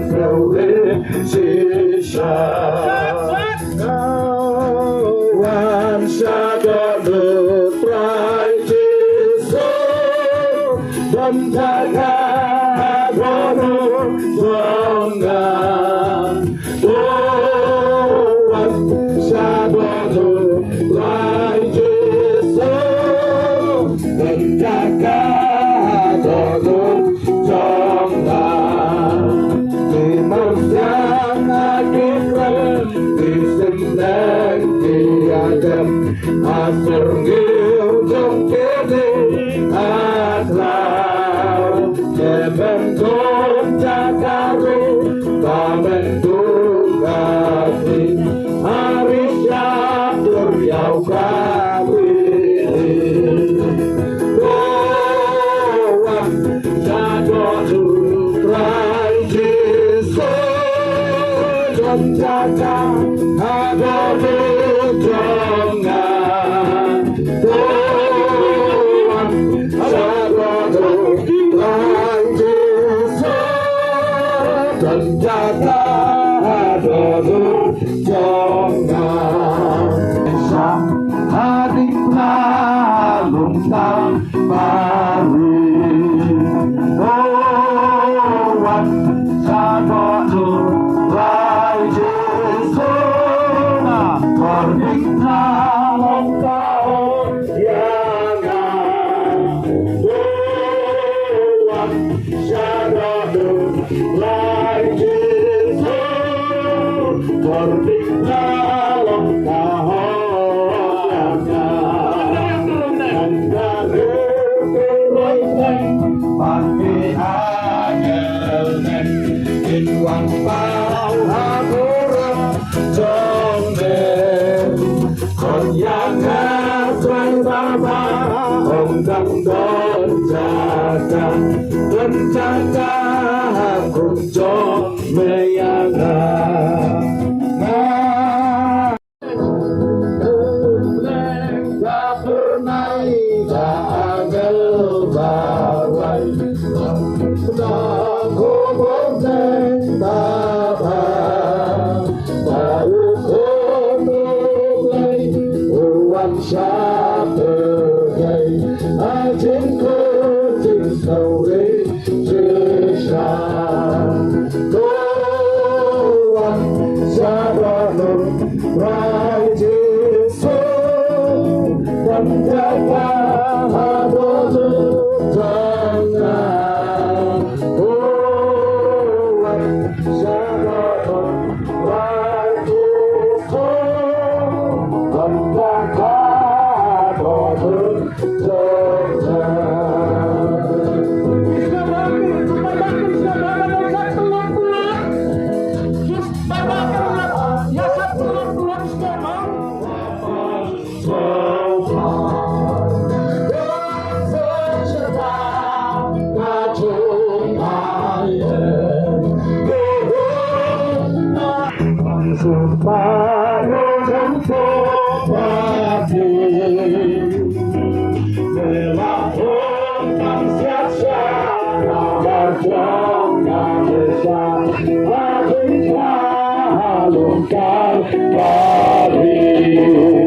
pełny cisza. Kawan syadonu trajciso dan jaga bono zongan. Kawan syadonu trajciso dan jaga bono zongan. Yang akhirat disenang diadam asur ngilung kini aklau kebentuk cakaru kebentuk kasih hari syakur yau kawin doa syadonu jaga adonu jongan Tuhan syadonu lanjiso dan jaga adonu jongan sang adik lalung tambari Tuhan syadonu Menjaga kunjung meyaga tak pernah agel bawai tak kubur baba baru kumulai uang syabai ajinku sore Tuhan syadonu trajciso dan jaga adonu jongan Tuhan syadonu trajciso dan jaga adonu jongan. Supaya tempati melakukan siap-siap berjuang besar bagi kalungkan kami.